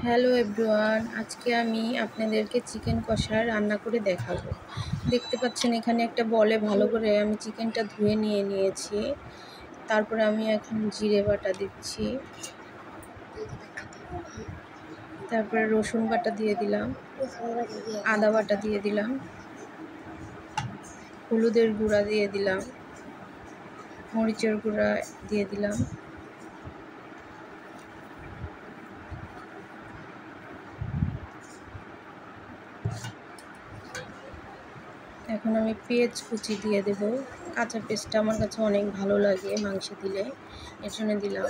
Hello everyone, আজকে আমি আপনাদেরকে চিকেন কষা রান্না করে দেখাবো। দেখতে পাচ্ছেন এখানে একটা বলে ভালো করে আমি চিকেনটা ধুয়ে নিয়েছি। তারপরে আমি এখন জিরে বাটা দিচ্ছি, তারপরে রসুন বাটা দিয়ে দিলাম, আদা বাটা দিয়ে দিলাম, হলুদের গুঁড়া দিয়ে দিলাম, মরিচের গুঁড়া দিয়ে দিলাম। এখন আমি পেঁয়াজ কুচি দিয়ে দেব। কাঁচা পেঁয়াজটা আমার কাছে অনেক ভালো লাগে মাংসে দিলে, এর জন্য দিলাম।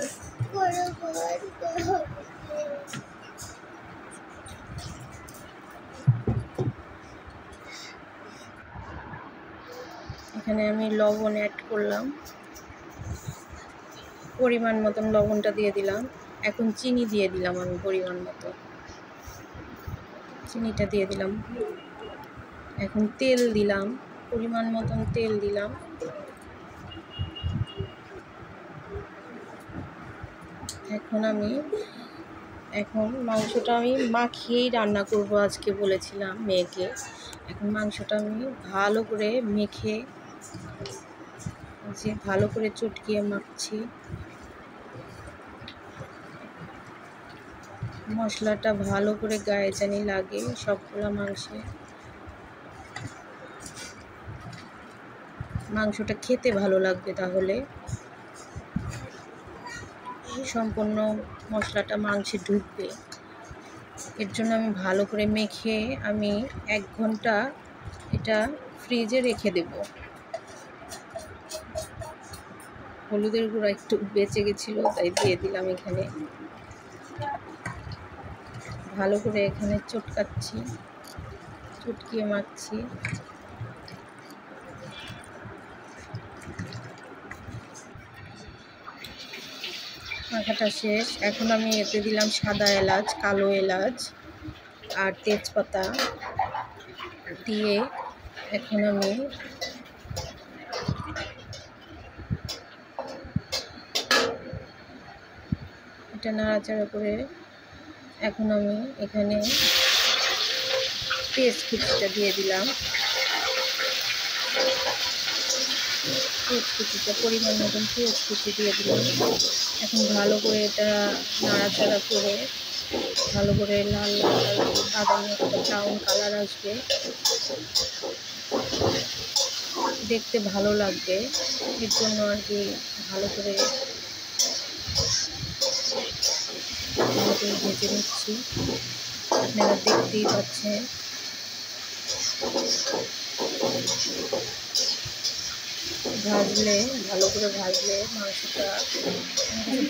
এখানে আমি লবণ অ্যাড করলাম, পরিমাণ মতন লবণটা দিয়ে দিলাম। এখন চিনি দিয়ে দিলাম, আমি পরিমাণ মতো চিনিটা দিয়ে দিলাম। এখন তেল দিলাম, পরিমাণ মতন তেল দিলাম। এখন মাংসটা আমি মাখিয়েই রান্না করব আজকে বলেছিলাম মেয়েকে। এখন মাংসটা আমি ভালো করে মেখে ভালো করে চটকিয়ে মাখছি। মশলাটা ভালো করে গায়ে জানি লাগে সবগুলো মাংসটা খেতে ভালো লাগবে, তাহলে সম্পূর্ণ মশলাটা মাংসে ঢুকবে। এর জন্য আমি ভালো করে মেখে আমি 1 ঘন্টা এটা ফ্রিজে রেখে দেব। হলুদের গুঁড়া একটু বেঁচে গেছিলো, তাই দিয়ে দিলাম। এখানে ভালো করে এখানে চটকিয়ে মাখছি। মাখাটা শেষ। এখন আমি এতে দিলাম সাদা এলাচ, কালো এলাচ আর তেজপাতা দিয়ে এখন আমি এটা নাড়াচাড়া করে এখন আমি এখানে পেঁয়াজ কুচিটা দিয়ে দিলাম। পেঁয়াজ কুচিটা পরিমাণ মতন পেঁয়াজ কুচি দিয়ে দিলাম। এখন ভালো করে এটা নাড়াচাড়া করে ভালো করে লাল বাদামি একটা ব্রাউন কালার আসবে, দেখতে ভালো লাগবে। এর জন্য আর কি ভালো করে ভেজে নিচ্ছি। আপনারা দেখতেই পাচ্ছেন। ভালো করে ভাজলে মাংসটা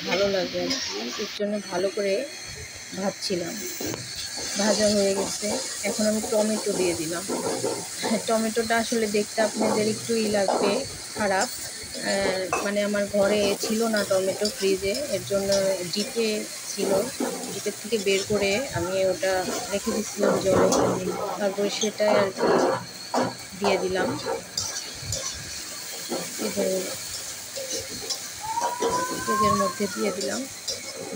ভালো লাগে আর কি, এর জন্য ভালো করে ভাজছিলাম। ভাজা হয়ে গেছে। এখন আমি টমেটো দিয়ে দিলাম। টমেটোটা আসলে দেখতে আপনাদের একটু লাগবে খারাপ, মানে আমার ঘরে ছিল না টমেটো ফ্রিজে, এর জন্য ডিপের থেকে বের করে আমি ওটা রেখে দিচ্ছিলাম জলে। তারপরে সেটাই আর কি দিয়ে দিলাম পেঁয়াজের মধ্যে দিয়ে দিলাম।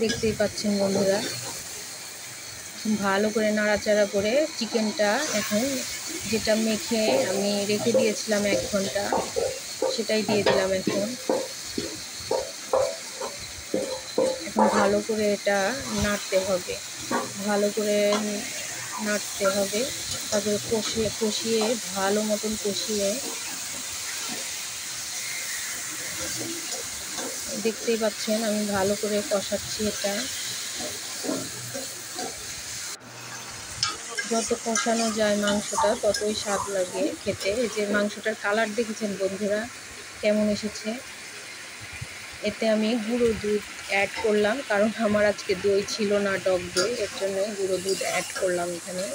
দেখতেই পাচ্ছেন বন্ধুরা, ভালো করে নাড়াচাড়া করে চিকেনটা এখন যেটা মেখে আমি রেখে দিয়েছিলাম 1 ঘন্টা, সেটাই দিয়ে দিলাম। এখন ভালো করে এটা নাড়তে হবে, তারপরে কষিয়ে ভালো মতন কষিয়ে, দেখতেই পাচ্ছেন আমি ভালো করে কষাচ্ছি। এটা যত কষানো যায় মাংসটা ততই স্বাদ লাগে খেতে। এই যে মাংসটার কালার দেখেছেন বন্ধুরা কেমন এসেছে। এতে আমি গুঁড়ো দুধ অ্যাড করলাম, কারণ আমার আজকে দই ছিল না, টক দই, এর জন্য গুঁড়ো দুধ অ্যাড করলাম এখানে।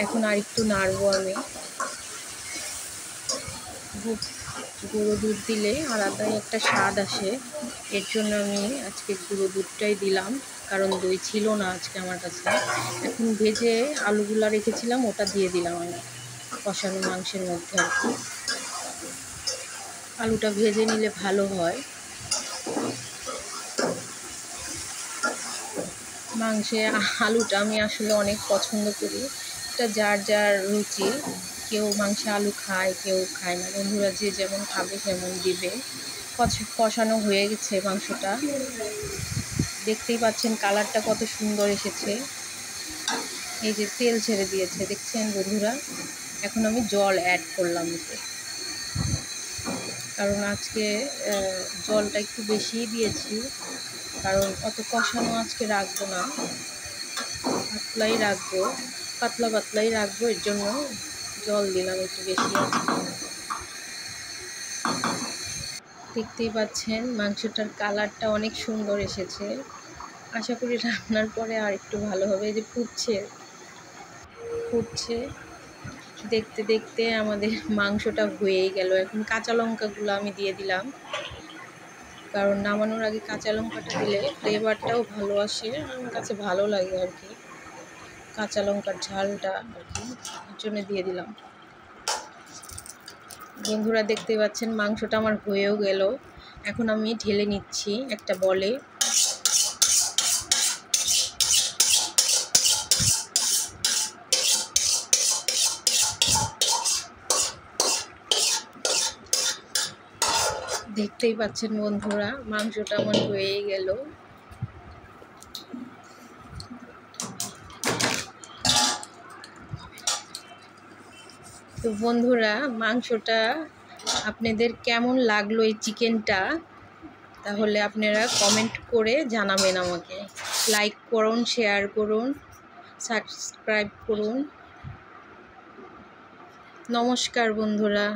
এখন আর একটু নাড়বো আমি। গুঁড়ো দুধ দিলে আলাদাই একটা স্বাদ আসে, এর জন্য আমি আজকে গুঁড়ো দুধটাই দিলাম, কারণ দই ছিল না আজকে আমার কাছে। এখন ভেজে আলুগুলা রেখেছিলাম, ওটা দিয়ে দিলাম আমি কষানো মাংসের মধ্যে আর কি। আলুটা ভেজে নিলে ভালো হয়। মাংসে আলুটা আমি আসলে অনেক পছন্দ করি। এটা যার যার রুচি, কেউ মাংসে আলু খায়, কেউ খায় না। বন্ধুরা যে যেমন খাবে তেমন দিবে। কষানো হয়ে গেছে মাংসটা, দেখতেই পাচ্ছেন কালারটা কত সুন্দর এসেছে। এই যে তেল ছেড়ে দিয়েছে, দেখছেন বন্ধুরা। এখন আমি জল অ্যাড করলাম এতে, কারণ আজকে জলটা একটু বেশিই দিয়েছি, কারণ অত কষানো আজকে রাখবো না, পাতলাই রাখবো, পাতলা পাতলাই রাখবো, এর জন্য জল দিলাম একটু বেশি। দেখতেই পাচ্ছেন মাংসটার কালারটা অনেক সুন্দর এসেছে। আশা করি রান্নার পরে আর একটু ভালো হবে। এই যে ফুটছে, দেখতে দেখতে আমাদের মাংসটা হয়েই গেল। এখন কাঁচা লঙ্কাগুলো আমি দিয়ে দিলাম, কারণ নামানোর আগে কাঁচা লঙ্কাটা দিলে ফ্লেভারটাও ভালো আসে, আমার কাছে ভালো লাগে আর কি, কাঁচা লঙ্কার ঝালটা আর কি, এর জন্য দিয়ে দিলাম। বন্ধুরা দেখতে পাচ্ছেন মাংসটা আমার হয়েও গেল। এখন আমি ঢেলে নিচ্ছি একটা বলে। দেখতেই পাচ্ছেন বন্ধুরা মাংসটা আমার হয়েই গেল। তো বন্ধুরা মাংসটা আপনাদের কেমন লাগলো, এই চিকেনটা, তাহলে আপনারা কমেন্ট করে জানাবেন আমাকে। লাইক করুন, শেয়ার করুন, সাবস্ক্রাইব করুন। নমস্কার বন্ধুরা।